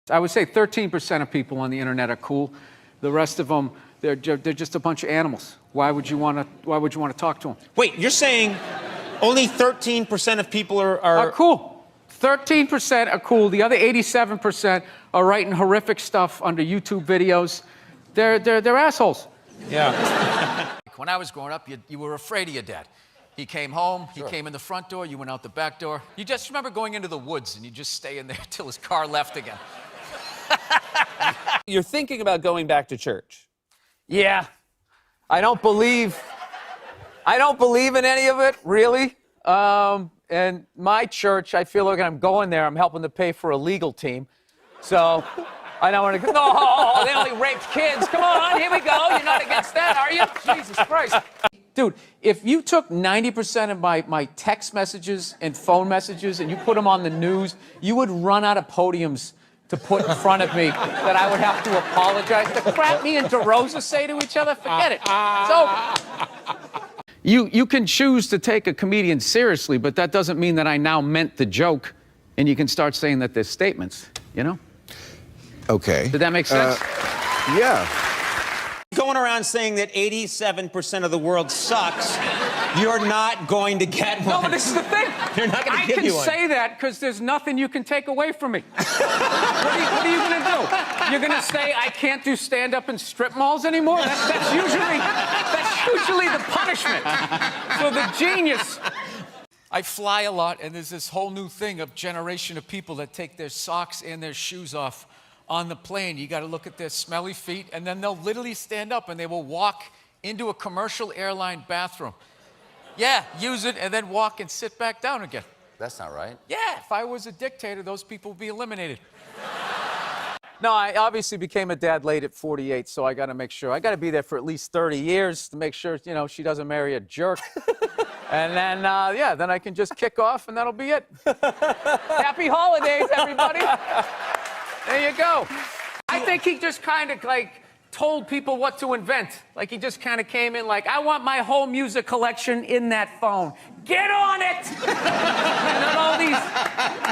I would say 13% of people on the internet are cool. The rest of them, they're just a bunch of animals. Why would you want to talk to them? Wait, you're saying only 13% of people are cool. 13% are cool. The other 87% are writing horrific stuff under YouTube videos. They're assholes. Yeah. When I was growing up, you were afraid of your dad. He came home, he came in the front door, you went out the back door. You just remember going into the woods and you just stay in there till his car left again. You're thinking about going back to church. Yeah. I don't believe in any of it, really. And my church, I feel like I'm going there, I'm helping to pay for a legal team. So I don't want to go, no, they only raped kids. Come on, here we go. You're not against that, are you? Jesus Christ. Dude, if you took 90% of my text messages and phone messages and you put them on the news, you would run out of podiums to put in front of me that I would have to apologize. The crap me and DeRosa say to each other, forget it. So you can choose to take a comedian seriously, but that doesn't mean that I now meant the joke, and you can start saying that there's statements, you know? Okay. Did that make sense? Yeah. Going around saying that 87% of the world sucks, you're not going to get one. No, but this is the thing. You're not going to give you one. I can say that because there's nothing you can take away from me. What are you going to do? You're going to say I can't do stand-up in strip malls anymore? That's usually the punishment for the genius. I fly a lot, and there's this whole new thing of generation of people that take their socks and their shoes off on the plane. You got to look at their smelly feet, and then they'll literally stand up and they will walk into a commercial airline bathroom. Yeah, use it and then walk and sit back down again. That's not right. Yeah, if I was a dictator, those people would be eliminated. No, I obviously became a dad late at 48, so I got to make sure. I got to be there for at least 30 years to make sure, you know, she doesn't marry a jerk. And then, yeah, then I can just kick off and that'll be it. Happy holidays, everybody. There you go. I think he just kind of like told people what to invent. Like he just kind of came in like, I want my whole music collection in that phone. Get on it! And then all these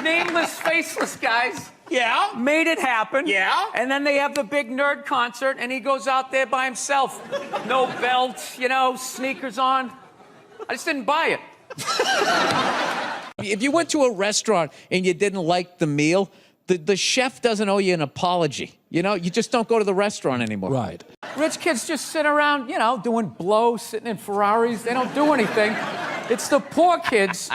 nameless, faceless guys made it happen. Yeah. And then they have the big nerd concert and he goes out there by himself. No belt, you know, sneakers on. I just didn't buy it. If you went to a restaurant and you didn't like the meal, the chef doesn't owe you an apology. You know, you just don't go to the restaurant anymore. Right. Rich kids just sit around, you know, doing blow, sitting in Ferraris. They don't do anything. It's the poor kids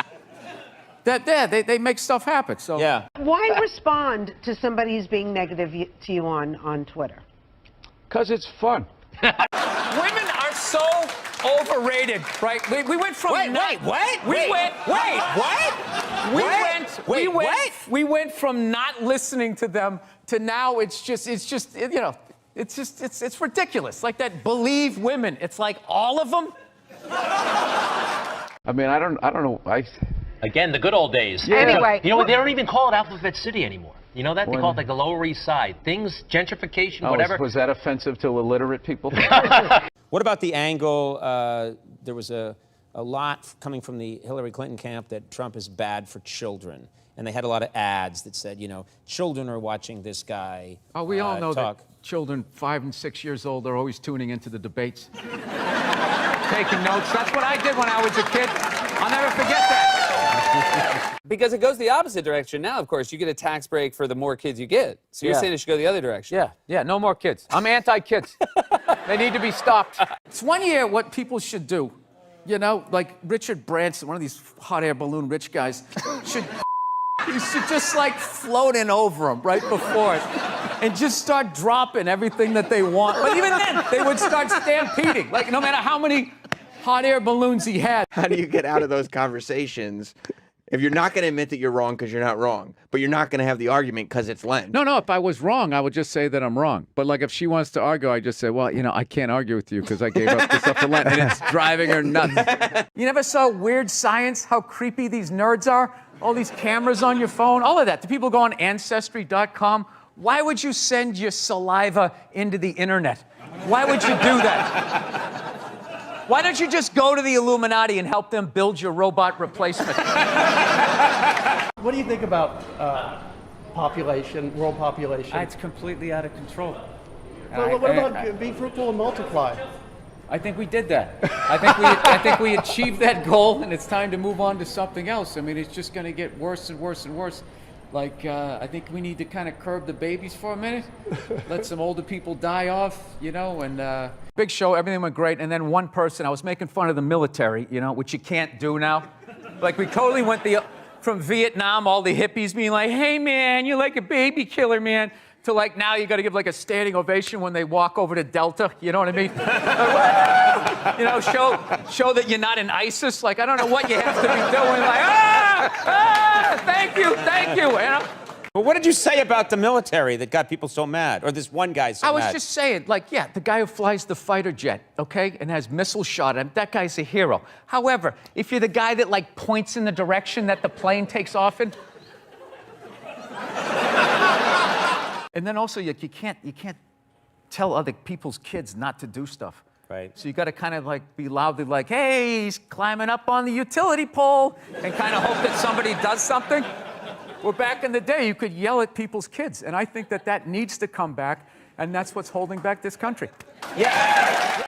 that they make stuff happen. So Yeah. Why respond to somebody who's being negative to you on Twitter? Because it's fun. Women are so overrated, right? We went from We went from not listening to them to now it's ridiculous. Like that believe women. It's like all of them. I mean, I don't know. Again, the good old days. Yeah. Anyway. You know, they don't even call it Alphabet City anymore. You know that? They call it like the Lower East Side. Things, gentrification, whatever. Was that offensive to illiterate people? What about the angle, there was a lot coming from the Hillary Clinton camp that Trump is bad for children. And they had a lot of ads that said, you know, children are watching this guy Oh, we all know talk. that children 5 and 6 years old are always tuning into the debates. Taking notes. That's what I did when I was a kid. I'll never forget that. Because it goes the opposite direction now, of course. You get a tax break for the more kids you get. So you're saying it should go the other direction. Yeah, no more kids. I'm anti-kids. They need to be stopped. It's one year what people should do. You know, like Richard Branson, one of these hot air balloon rich guys, you should just like float in over them right before it and just start dropping everything that they want. But even then, they would start stampeding. Like no matter how many hot air balloons he had. How do you get out of those conversations if you're not going to admit that you're wrong because you're not wrong, but you're not going to have the argument because it's Lent? No, if I was wrong, I would just say that I'm wrong. But like if she wants to argue, I just say, well, you know, I can't argue with you because I gave up this stuff for Lent and it's driving her nuts. You never saw Weird Science, how creepy these nerds are? All these cameras on your phone, all of that. Do people go on Ancestry.com? Why would you send your saliva into the internet? Why would you do that? Why don't you just go to the Illuminati and help them build your robot replacement? What do you think about population, world population. It's completely out of control. So what about be fruitful and multiply? I think we did that. I think we achieved that goal, and it's time to move on to something else. I mean, it's just going to get worse and worse and worse. Like, I think we need to kind of curb the babies for a minute, let some older people die off, you know, and big show, everything went great. And then one person, I was making fun of the military, you know, which you can't do now. Like, we totally went from Vietnam, all the hippies being like, hey, man, you're like a baby killer, man, to like now you got to give like a standing ovation when they walk over to Delta, you know what I mean? You know, show that you're not in ISIS. Like, I don't know what you have to be doing. Like, thank you, you know? Well, what did you say about the military that got people so mad? Or this one guy so mad? I was just saying, like, yeah, the guy who flies the fighter jet, okay, and has missile shot at him, that guy's a hero. However, if you're the guy that, like, points in the direction that the plane takes off in... And then also, you can't tell other people's kids not to do stuff. Right. So you got to kind of like be loudly like, hey, he's climbing up on the utility pole, and kind of hope that somebody does something. Well, back in the day, you could yell at people's kids, and I think that needs to come back, and that's what's holding back this country. Yeah.